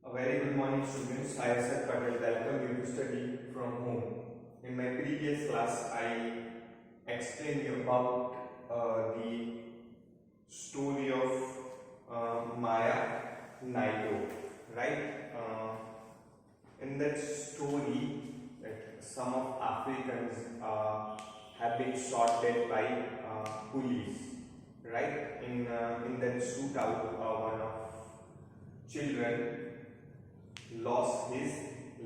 A very good morning, students. I, Asad Patel, welcome you to study from home. In my previous class, I explained you about the story of Maya Naidoo, right? In that story, that some of Africans have been shot dead by police, right? In that shootout, one of children lost his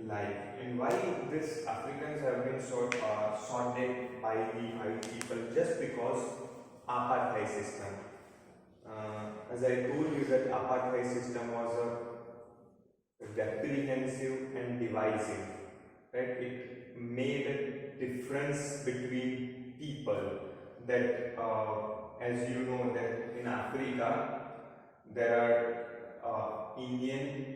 life. And why this Africans have been shot dead by the white people? Just because apartheid system. As I told you that apartheid system was a reprehensive and divisive. Right? It made a difference between people. That as you know that in Africa there are Indian,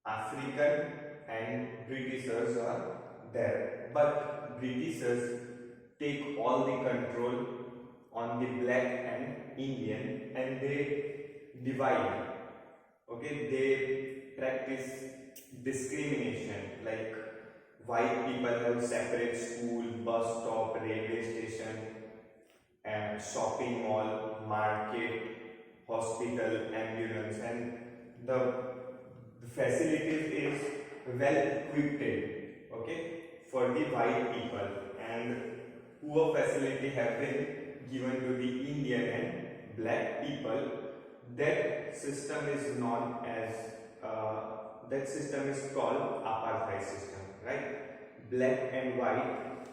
African and Britishers are there, but Britishers take all the control on the black and Indian, and they divide. Okay, they practice discrimination, like white people have separate school, bus stop, railway station, and shopping mall, market, hospital, ambulance, and the facilities is well equipped, okay, for the white people, and poor facility have been given to the Indian and black people. That system is known as that system is called apartheid system, right? Black and white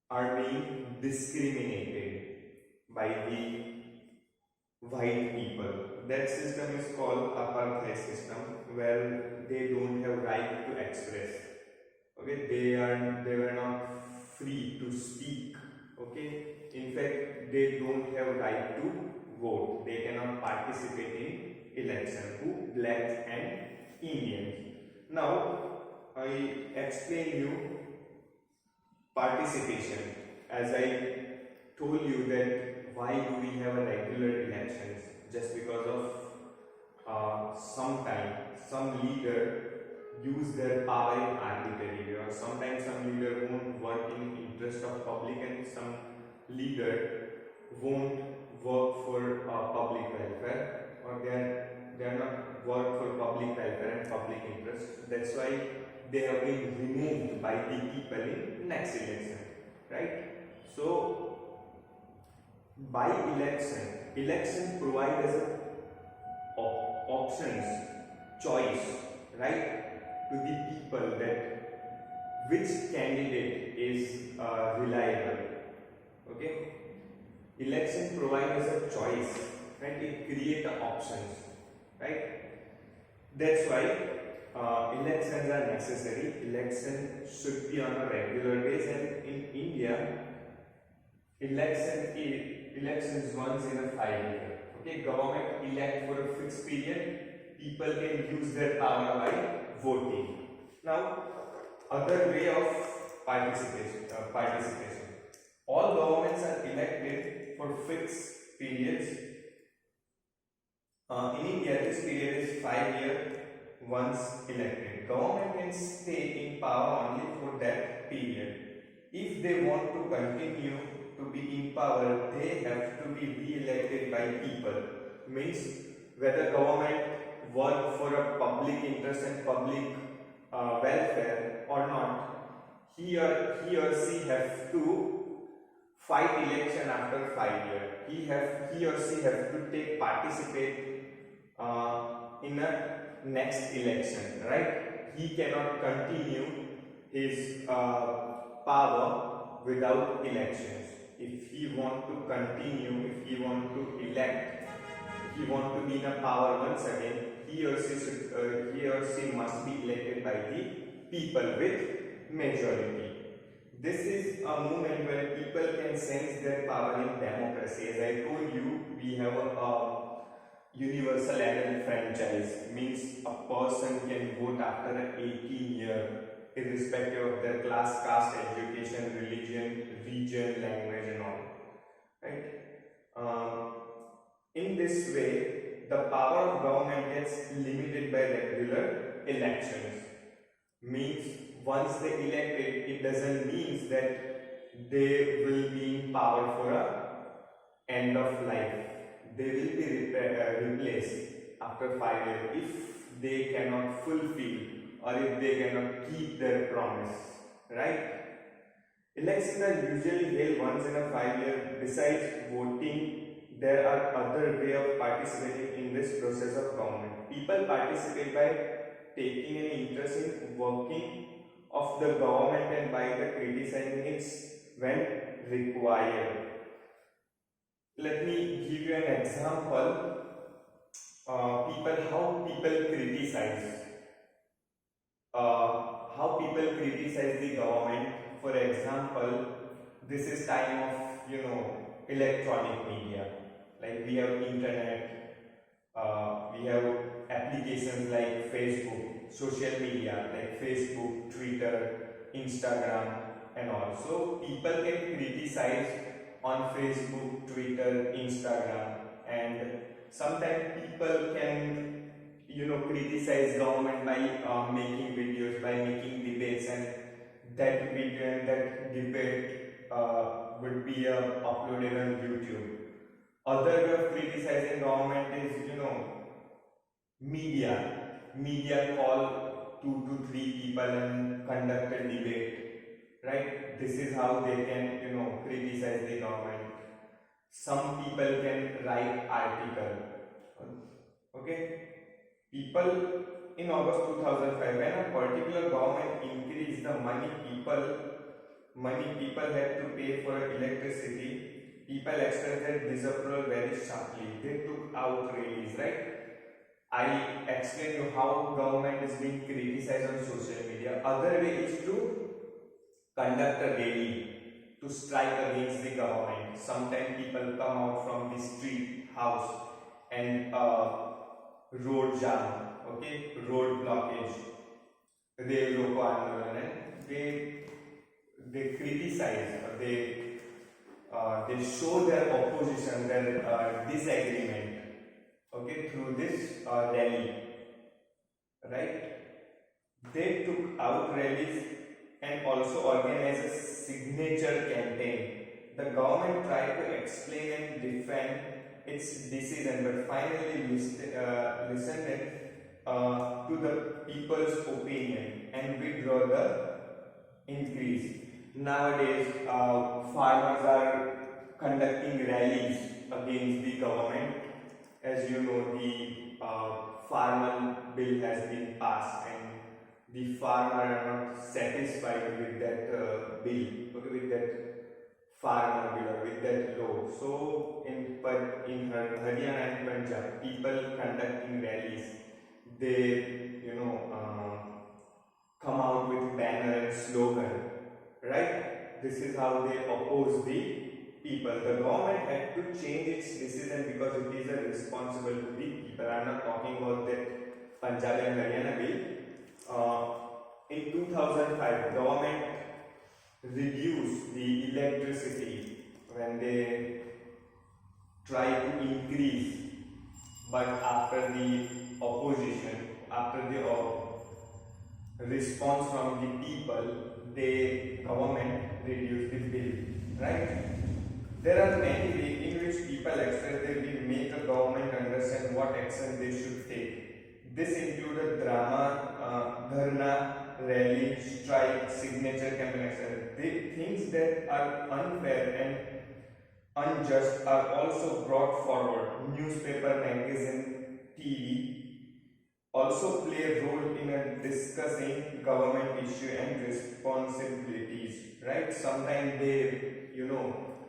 are being discriminated by the white people. That system is called apartheid system, where they don't have right to express. Okay, they were not free to speak. Okay, in fact, they don't have right to vote. They cannot participate in election. Who? Blacks and Indians. Now, I explain you participation. As I told you that why do we have a regular elections? Just because of sometimes some leader use their power in arbitrary way, or sometimes some leader won't work in interest of public, and some leader won't work for public welfare, or they are not work for public welfare and public interest. That's why they have been removed by the people in next election, right? So by election provide us options, choice, right, to the people, that which candidate is reliable. Okay, election provide us a choice, right? It create options, right? That's why elections are necessary. Election should be on a regular basis, and in India, elections once in a 5 year. Okay, government elect for a fixed period. People can use their power by voting. Now, other way of participation. All governments are elected for fixed periods. In India, this period is 5 year. Once elected, government can stay in power only for that period. If they want to continue to be in power, they have to be re-elected by people. Means whether government work for a public interest and public welfare or not, he or she have to fight election after 5 years. He or she have to take participate in a next election, right? He cannot continue his power without elections. If he want to continue, if he want to elect, if he want to be in a power once again, he or she must be elected by the people with majority. This is a movement where people can sense their power in democracy. As I told you, we have a universal adult franchise, means a person can vote after 18 years, irrespective of their class, caste, education, religion, region, language and all, right? In this way, the power of government gets limited by regular elections. Means once they elected, it doesn't mean that they will be in power for a end of life. They will be replaced after 5 years if they cannot fulfill or if they cannot keep their promise, right? Elections are usually held once in a 5 year. Besides voting, there are other way of participating in this process of government. People participate by taking an interest in working of the government and by the criticizing it when required. Let me give you an example. How people criticize. How people criticize the government. For example, this is time of electronic media. Like we have internet, we have applications like Facebook, social media like Facebook, Twitter, Instagram, and all. So people can criticize on Facebook, Twitter, Instagram, and sometimes people can criticize government by making videos, by making debates, and that video and that debate would be uploaded on YouTube. Other way of criticizing government is media call 2 to 3 people and conduct a debate, right? This is how they can criticize the government. Some people can write article. Okay, people in August 2005, when a particular government increased the money people had to pay for electricity, people expressed their disapproval very sharply. They took out rallies, right? I explained you how government is being criticized on social media. Other way is to conduct a rally to strike against the government. Sometimes people come out from the street, house, and road jam, okay, road blockage, Rail Roko Andolan, and they criticize, or they show their opposition, their disagreement, okay, through this rally, right? They took out rallies and also organized a signature campaign. The government tried to explain and defend its decision, but finally listened to the people's opinion and withdraw the increase. Nowadays, farmers are conducting rallies against the government. As you know, the farmer bill has been passed, and the farmer are not satisfied with that bill, okay, with that farmer bill or with that law. So in Haryana and Punjab, people conducting rallies, they come out with banner and slogan, right? This is how they oppose the people. The government had to change its decision because it is responsible to the people. I am not talking about that Punjab and Haryana bill. In 2005, government reduced the electricity when they try to increase, but after the opposition, after the response from the people, the government reduced the bill, right? There are many ways in which people express their will, make a government understand what action they should take. This included drama, dharna, rally, strike, signature campaign, etc. The things that are unfair and unjust are also brought forward. Newspaper, magazine, TV also play a role in discussing government issue and responsibilities, right? Sometimes they,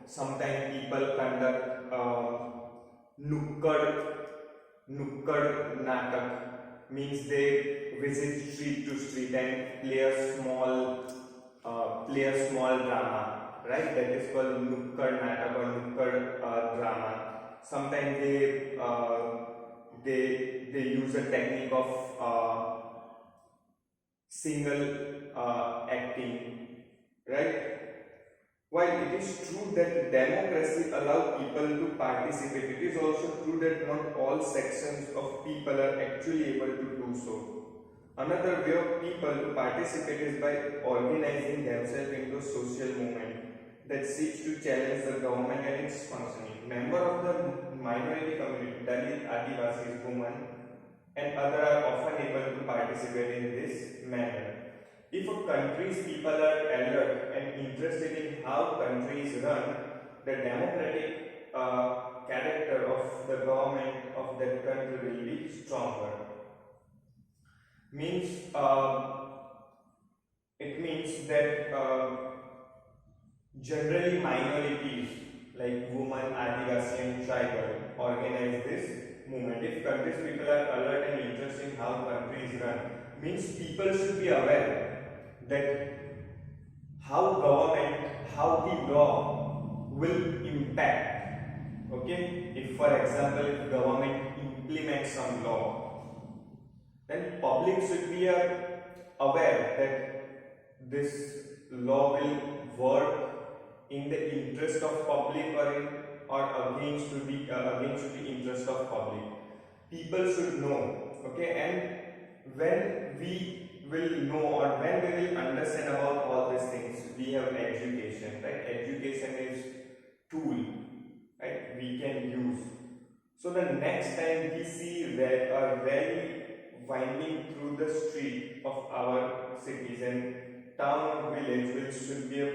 sometimes people conduct nukkad natak, means they visit street to street and play a small drama, right? That is called nukkad natak or nukkad drama. Sometimes they use a technique of single acting, right? While it is true that democracy allows people to participate, it is also true that not all sections of people are actually able to do so. Another way of people to participate is by organizing themselves into a social movement that seeks to challenge the government and its functioning. Members of the minority community, Dalit, Adivasis, women, and others are often able to participate in this manner. If a country's people are alert and interested in how country is run, the democratic character of the government of that country will be stronger. Means it means that generally minorities like women, Adivasi and tribal organize this movement. If country's people are alert and interested in how country is run, means people should be aware that how government, how the law will impact. Okay, if for example, if government implements some law, then public should be aware that this law will work in the interest of public or against the interest of public. People should know. Okay, and when we will know or when we will understand about all these things, we have education, right? Education is tool, right? We can use. So the next time we see a rally winding through the street of our cities and town or village, which should be a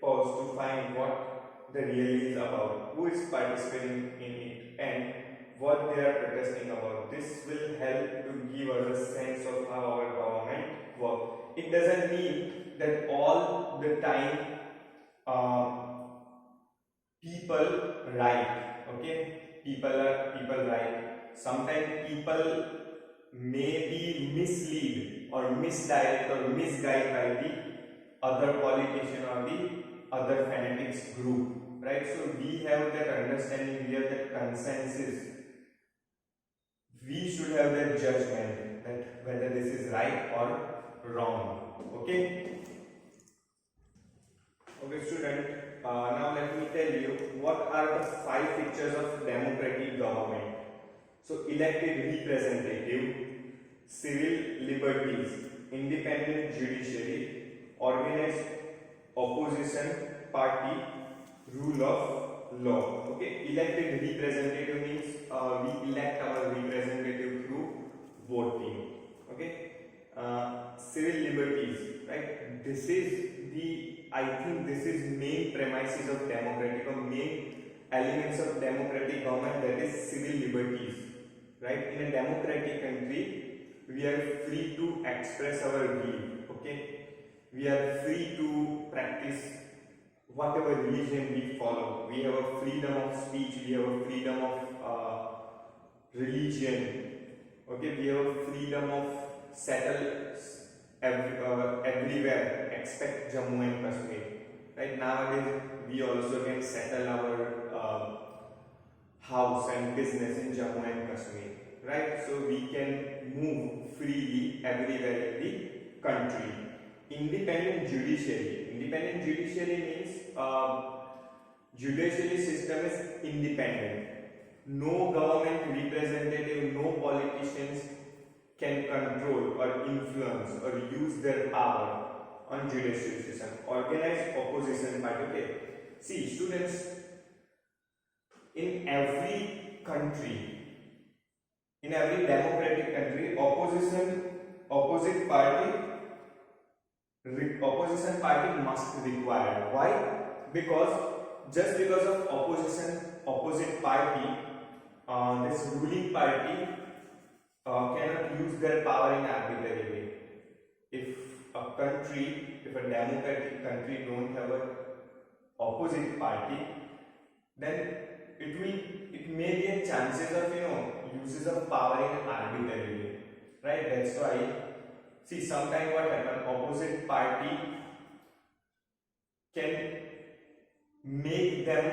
pause to find what the rally is about, who is participating in it, and what they are protesting about. This will help to give us a sense of how our government works. It doesn't mean that all the time people right. Okay, people right. Sometimes people may be misled or misdirect or misguided by the other politician or the other fanatics group, right? So we have that understanding, we have that consensus. We should have that judgment that whether this is right or wrong. Okay. Okay, student. Now let me tell you what are the 5 features of democratic government. So elected representative, civil liberties, independent judiciary, organized opposition party, rule of law. Okay, elected representative means we elect our representative through voting. Okay, civil liberties, right? This is I think this is main premises of democratic or main elements of democratic government, that is civil liberties, right? In a democratic country, we are free to express our view. Okay, we are free to practice whatever religion we follow. We have a freedom of speech, we have a freedom of religion. Okay, we have a freedom of settle everywhere except Jammu and Kashmir. Right, nowadays we also can settle our house and business in Jammu and Kashmir. Right, so we can move freely everywhere in the country. Independent judiciary. Independent judiciary means judiciary system is independent. No government representative, no politicians can control or influence or use their power on judiciary system. Organized opposition party. Okay, see students, in every country, in every democratic country, opposite party must be required. Why? Because just because of opposite party, this ruling party cannot use their power in arbitrary way. If a democratic country don't have a opposite party, then it may be a chances of uses of power in arbitrary way, right? That's why, see, sometimes what happens, opposite party can make them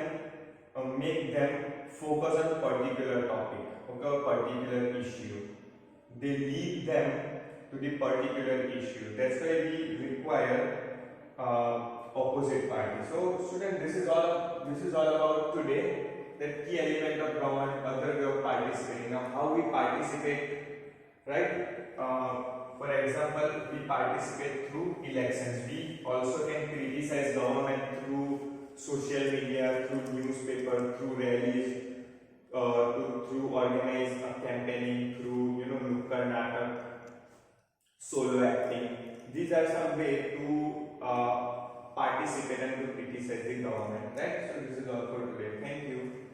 focus on a particular topic, okay, a particular issue. They lead them to the particular issue. That's why we require opposite party. So student, this is all about today. That key element of government, other way of participating. Now how we participate, right? For example, we participate through elections. We also can criticize government through social media, through newspaper, through rallies, through organized campaigning, through nukkad natak, solo acting. These are some way to participate and to criticize the government, right? So this is all for today. Thank you.